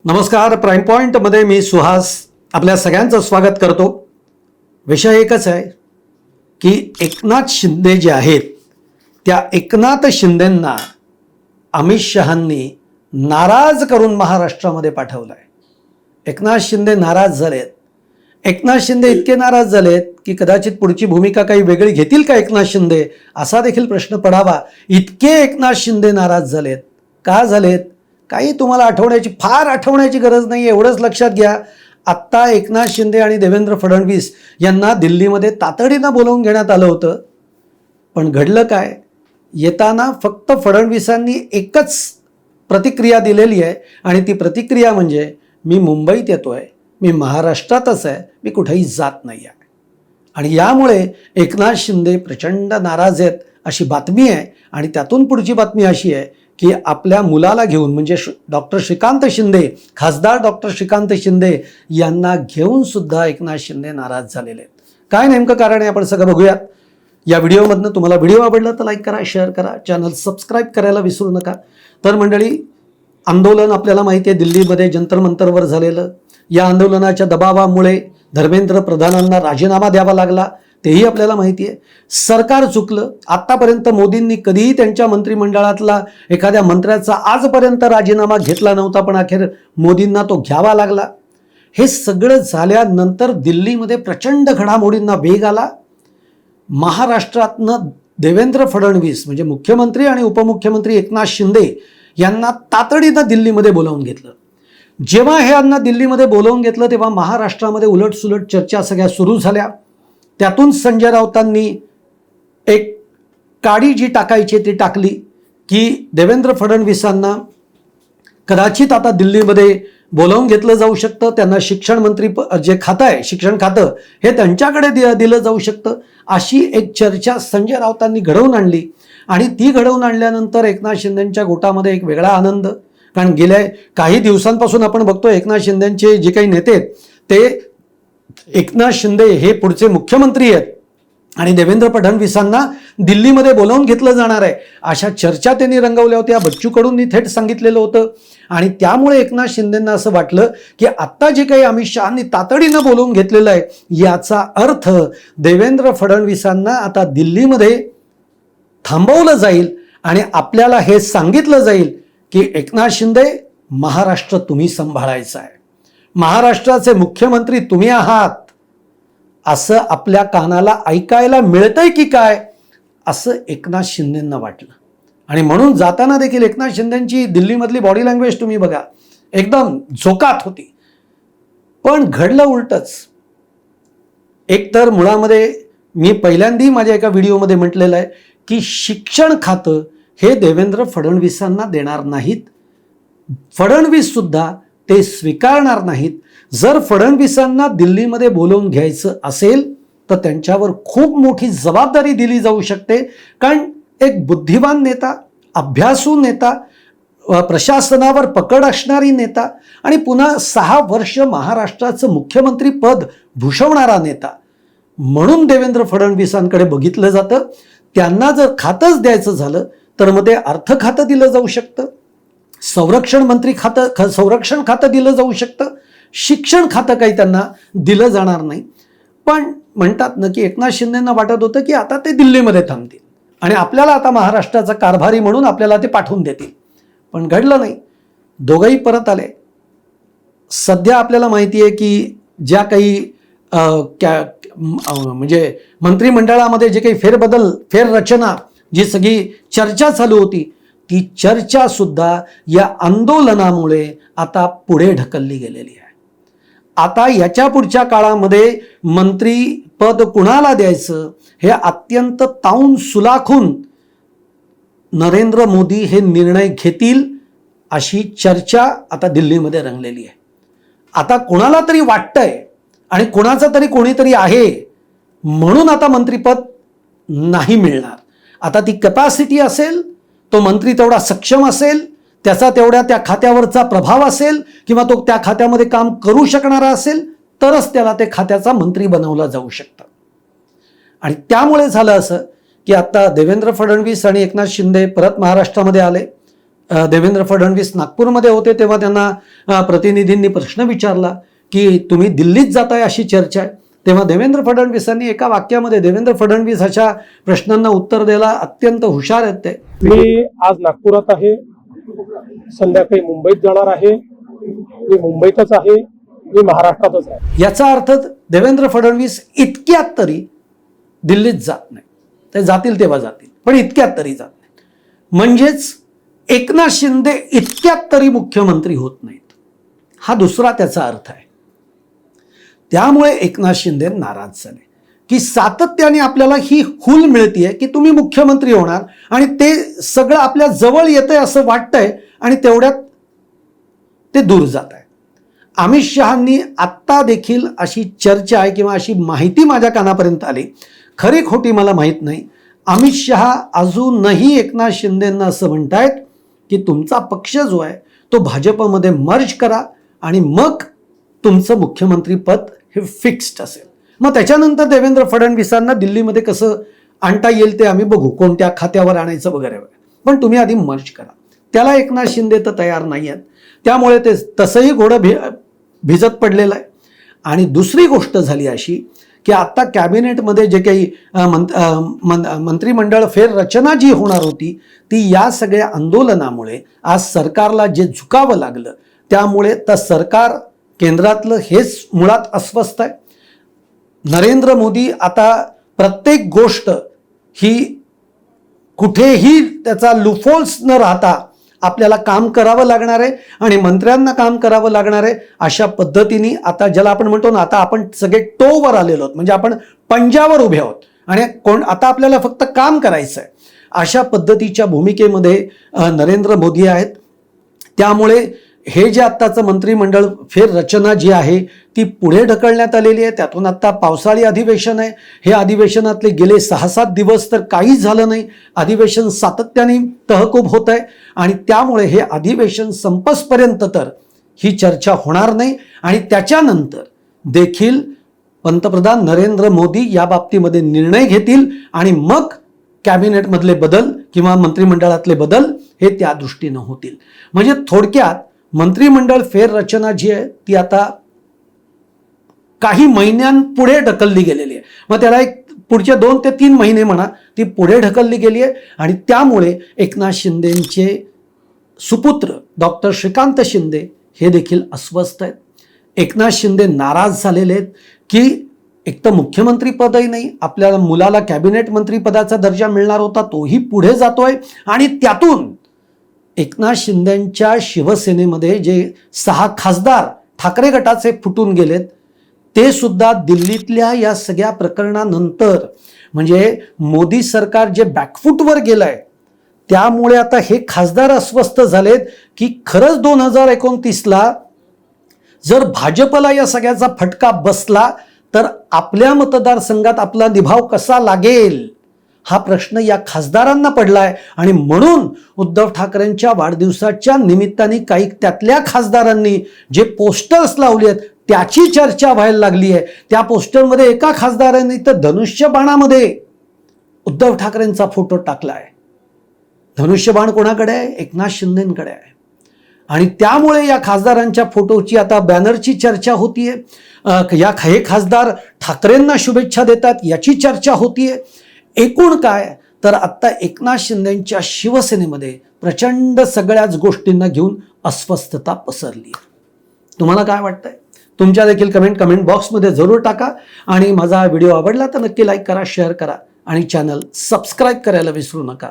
नमस्कार. प्राईम पॉइंटमध्ये मी सुहास आपल्या सगळ्यांचं स्वागत करतो. विषय एकच आहे की एकनाथ शिंदे जे आहेत त्या एकनाथ शिंदेंना अमित शहांनी नाराज करून महाराष्ट्रामध्ये पाठवलं आहे. एकनाथ शिंदे नाराज झालेत. एकनाथ शिंदे इतके नाराज झालेत की कदाचित पुढची भूमिका काही वेगळी घेतील का एकनाथ शिंदे असा देखील प्रश्न पडावा. इतके एकनाथ शिंदे नाराज झालेत. का झालेत काही तुम्हाला फार आठवण्याची गरज नाही. एवढंच लक्षात घ्या, आत्ता एकनाथ शिंदे आणि देवेंद्र फडणवीस यांना दिल्लीमध्ये तातडीनं बोलावून घेण्यात आलं होतं. पण घडलं काय, येताना फक्त फडणवीसांनी एकच प्रतिक्रिया दिलेली आहे आणि ती प्रतिक्रिया म्हणजे मी मुंबईत येतोय, मी महाराष्ट्रातच आहे, मी कुठेही जात नाही आहे. आणि यामुळे एकनाथ शिंदे प्रचंड नाराज आहेत अशी बातमी आहे. आणि त्यातून पुढची बातमी अशी आहे की आपल्या मुलाला घेऊन म्हणजे डॉक्टर श्रीकांत शिंदे, खासदार डॉक्टर श्रीकांत शिंदे यांना घेऊन सुद्धा एकनाथ शिंदे नाराज झालेले आहेत. काय नेमकं कारण आहे आपण सगळं बघूयात या व्हिडिओमधनं. तुम्हाला व्हिडिओ आवडला तर लाईक करा, शेअर करा, चॅनल सबस्क्राईब करायला विसरू नका. तर मंडळी, आंदोलन आपल्याला माहिती आहे दिल्लीमध्ये जंतर मंतरवर झालेलं. या आंदोलनाच्या दबावामुळे धर्मेंद्र प्रधानांना राजीनामा द्यावा लागला, तेही आपल्याला माहिती आहे. सरकार चुकलं. आत्तापर्यंत मोदींनी कधीही त्यांच्या मंत्रिमंडळातला एखाद्या मंत्र्याचा आजपर्यंत राजीनामा घेतला नव्हता, पण अखेर मोदींना तो घ्यावा लागला. हे सगळं झाल्यानंतर दिल्लीमध्ये प्रचंड घडामोडींना वेग आला. महाराष्ट्रातनं देवेंद्र फडणवीस म्हणजे मुख्यमंत्री आणि उपमुख्यमंत्री एकनाथ शिंदे यांना तातडीनं दिल्लीमध्ये बोलावून घेतलं. जेव्हा हे यांना दिल्लीमध्ये बोलावून घेतलं तेव्हा महाराष्ट्रामध्ये उलटसुलट चर्चा सगळ्या सुरू झाल्या. त्यातून संजय राऊतांनी एक काडी जी टाकायची ती टाकली की देवेंद्र फडणवीसांना कदाचित आता दिल्लीमध्ये बोलावून घेतलं जाऊ शकतं, त्यांना शिक्षण मंत्री जे खातं आहे, शिक्षण खातं हे त्यांच्याकडे दिलं जाऊ शकतं, अशी एक चर्चा संजय राऊतांनी घडवून आणली. आणि ती घडवून आणल्यानंतर एकनाथ शिंदेंच्या गोटामध्ये एक वेगळा आनंद. कारण गेल्या काही दिवसांपासून आपण बघतो एकनाथ शिंदेंचे जे काही नेते आहेत ते एकनाथ शिंदे हे पुढचे मुख्यमंत्री आहेत आणि देवेंद्र फडणवीसांना दिल्लीमध्ये बोलावून घेतलं जाणार आहे अशा चर्चा त्यांनी रंगवल्या होत्या. बच्चू कडूंनी थेट सांगितलेलं होतं. आणि त्यामुळे एकनाथ शिंदेंना असं वाटलं की आत्ता जे काही अमित शहांनी तातडीनं बोलावून घेतलेलं आहे याचा अर्थ देवेंद्र फडणवीसांना आता दिल्लीमध्ये थांबवलं जाईल आणि आपल्याला हे सांगितलं जाईल की एकनाथ शिंदे, महाराष्ट्र तुम्ही सांभाळायचं आहे, महाराष्ट्राचे मुख्यमंत्री तुम्ही आहात, असं आपल्या कानाला ऐकायला मिळतंय की काय असं एकनाथ शिंदेंना वाटलं. आणि म्हणून जाताना देखील एकनाथ शिंदेंची दिल्लीमधली बॉडी लँग्वेज तुम्ही बघा, एकदम झोकात होती. पण घडलं उलटच. एकतर मुळामध्ये मी पहिल्यांदाही माझ्या एका व्हिडिओमध्ये म्हटलेलं आहे की शिक्षण खातं हे देवेंद्र फडणवीसांना देणार नाहीत. फडणवीस सुद्धा ते स्वीकारणार नाहीत. जर फडणवीसांना दिल्लीमध्ये बोलावून घ्यायचं असेल तर त्यांच्यावर खूप मोठी जबाबदारी दिली जाऊ शकते. कारण एक बुद्धिमान नेता, अभ्यासू नेता, प्रशासनावर पकड असणारी नेता आणि पुन्हा 6 वर्ष महाराष्ट्राचं मुख्यमंत्री पद भूषवणारा नेता म्हणून देवेंद्र फडणवीसांकडे बघितलं जातं. त्यांना जर खातंच द्यायचं झालं तर मग ते अर्थ खातं दिलं जाऊ शकतं, संरक्षण खातं दिलं जाऊ शकतं, शिक्षण खातं काही त्यांना दिलं जाणार नाही. पण म्हणतात ना की एकनाथ शिंदेंना वाटत होतं की आता ते दिल्लीमध्ये थांबतील आणि आपल्याला आता महाराष्ट्राचा कारभारी म्हणून आपल्याला ते पाठवून देतील. पण घडलं नाही. दोघंही परत आले. सध्या आपल्याला माहिती आहे की ज्या काही म्हणजे मंत्रिमंडळामध्ये जे काही फेररचना जी सगळी चर्चा चालू होती ती चर्चा सुद्धा या आंदोलनामुळे आता पुढे ढकलली गेलेली आहे. आता याच्या पुढच्या काळामध्ये मंत्रीपद कुणाला द्यायचं हे अत्यंत ताऊन सुलाखून नरेंद्र मोदी हे निर्णय घेतील अशी चर्चा आता दिल्लीमध्ये रंगलेली आहे. आता कोणाला तरी वाटतंय आणि कोणाचा तरी कोणीतरी आहे म्हणून आता मंत्रीपद नाही मिळणार. आता ती कॅपॅसिटी असेल, तो मंत्री तेवढा सक्षम असेल, त्याचा तेवढ्या त्या खात्यावरचा प्रभाव असेल किंवा तो त्या खात्यामध्ये काम करू शकणारा असेल तरच त्याला ते खात्याचा मंत्री बनवला जाऊ शकतं. आणि त्यामुळे झालं असं की आता देवेंद्र फडणवीस आणि एकनाथ शिंदे परत महाराष्ट्रामध्ये आले. देवेंद्र फडणवीस नागपूरमध्ये होते तेव्हा त्यांना प्रतिनिधींनी प्रश्न विचारला की तुम्ही दिल्लीत जाताय अशी चर्चा आहे. तेव्हा देवेंद्र फडणवीसांनी एका वाक्यामध्ये, देवेंद्र फडणवीस अशा प्रश्नांना उत्तर द्यायला अत्यंत हुशार आहेत ते. मी आज नागपुरात आहे, संध्याकाळी मुंबईत जाणार आहे. मी मुंबईतच आहे, मी महाराष्ट्रातच आहे. याचा अर्थ देवेंद्र फडणवीस इतक्यात तरी दिल्लीत जात नाही. ते जातील तेव्हा जातील, पण इतक्यात तरी जात नाही. म्हणजेच एकनाथ शिंदे इतक्यात तरी मुख्यमंत्री होत नाहीत, हा दुसरा त्याचा अर्थ आहे. त्यामुळे एकनाथ शिंदे नाराज झाले की सातत्याने आपल्याला ही हुल मिळतीये की तुम्ही मुख्यमंत्री होणार आणि ते सगळं आपल्या जवळ येतंय असं वाटतंय आणि तेवढ्यात ते दूर जात आहे. अमित शहांनी आत्ता देखील अशी चर्चा आहे किंवा अशी माहिती माझ्या कानापर्यंत आली, खरी खोटी मला माहीत नाही, अमित शहा अजूनही एकनाथ शिंदेंना असं म्हणतायत की तुमचा पक्ष जो आहे तो भाजपमध्ये मर्ज करा आणि मग तुमचं मुख्यमंत्रीपद हे फिक्स्ड असेल. मग त्याच्यानंतर देवेंद्र फडणवीसांना दिल्लीमध्ये कसं आणता येईल ते आम्ही बघू, कोणत्या खात्यावर आणायचं वगैरे, पण तुम्ही आधी मर्ज करा. त्याला एकनाथ शिंदे तर तयार नाही आहेत. त्यामुळे ते तसंही घोडं भिजत पडलेलं आहे. आणि दुसरी गोष्ट झाली अशी की आता कॅबिनेटमध्ये जे काही मंत्रिमंडळ फेररचना जी होणार होती ती या सगळ्या आंदोलनामुळे आज सरकारला जे झुकावं लागलं, त्यामुळे तर सरकार केंद्रातलं हेच मुळात अस्वस्थ आहे. नरेंद्र मोदी आता प्रत्येक गोष्ट ही कुठेही त्याचा लूफहोल्स न राहता आपल्याला काम करावं लागणार आहे आणि मंत्र्यांना काम करावं लागणार आहे. अशा पद्धतीने आता ज्याला आपण म्हणतो ना, आता आपण सगळे टोवर आलेलो आहोत, म्हणजे आपण पंजावर उभे आहोत आणि आता आपल्याला फक्त काम करायचं आहे, अशा पद्धतीच्या भूमिकेमध्ये नरेंद्र मोदी आहेत. त्यामुळे हे जे आत्ताचं मंत्रिमंडळ फेररचना जी आहे ती पुढे ढकलण्यात आलेली आहे. त्यातून आत्ता पावसाळी अधिवेशन आहे. हे अधिवेशनातले गेले 6-7 दिवस तर काहीच झालं नाही. अधिवेशन सातत्याने तहकूब होत आहे आणि त्यामुळे हे अधिवेशन संपसपर्यंत तर ही चर्चा होणार नाही आणि त्याच्यानंतर देखील पंतप्रधान नरेंद्र मोदी या बाबतीमध्ये निर्णय घेतील आणि मग कॅबिनेटमधले बदल किंवा मंत्रिमंडळातले बदल हे त्या दृष्टीनं होतील. म्हणजे थोडक्यात मंत्रिमंडळ फेररचना जी आहे ती आता काही महिन्यांपुढे ढकलली गेलेली आहे. मग त्याला एक पुढचे 2 ते 3 महिने म्हणा, ती पुढे ढकलली गेली आहे आणि त्यामुळे एकनाथ शिंदेचे सुपुत्र डॉक्टर श्रीकांत शिंदे हे देखील अस्वस्थ आहेत. एकनाथ शिंदे नाराज झालेले आहेत की एक तर मुख्यमंत्रीपदही नाही, आपल्याला मुलाला कॅबिनेट मंत्रीपदाचा दर्जा मिळणार होता तोही पुढे जातोय आणि त्यातून एकनाथ शिंदेंच्या शिवसेनेमध्ये जे 6 खासदार ठाकरे गटाचे फुटून गेलेत ते सुद्धा दिल्लीतल्या या सगळ्या प्रकरणानंतर, म्हणजे मोदी सरकार जे बॅकफूटवर गेलंय त्यामुळे आता हे खासदार अस्वस्थ झालेत की खरंच 2029ला जर भाजपला या सगळ्याचा फटका बसला तर आपल्या मतदारसंघात आपला निभाव कसा लागेल हा प्रश्न या खासदारांना पडलाय. आणि म्हणून उद्धव ठाकरेंच्या वाढदिवसाच्या निमित्ताने काही त्यातल्या खासदारांनी जे पोस्टर्स लावली आहेत त्याची चर्चा व्हायला लागली आहे. त्या पोस्टरमध्ये एका खासदारांनी तर धनुष्यबाणामध्ये उद्धव ठाकरेंचा फोटो टाकलाय. धनुष्यबाण कोणाकडे आहे? एकनाथ शिंदेंकडे आहे. आणि त्यामुळे या खासदारांच्या फोटोची आता बॅनरची चर्चा होतीये. हे खासदार ठाकरेंना शुभेच्छा देतात याची चर्चा होतीये. एकूण काय तर आता एकनाथ शिंदेंच्या शिवसेनेमध्ये प्रचंड सगळ्याच गोष्टींना घेऊन अस्वस्थता पसरली. तुम्हाला काय वाटतंय? तुमच्या देखील कमेंट बॉक्समध्ये जरूर टाका आणि माझा हा व्हिडिओ आवडला तर नक्की लाईक करा, शेअर करा आणि चॅनल सबस्क्राईब करायला विसरू नका.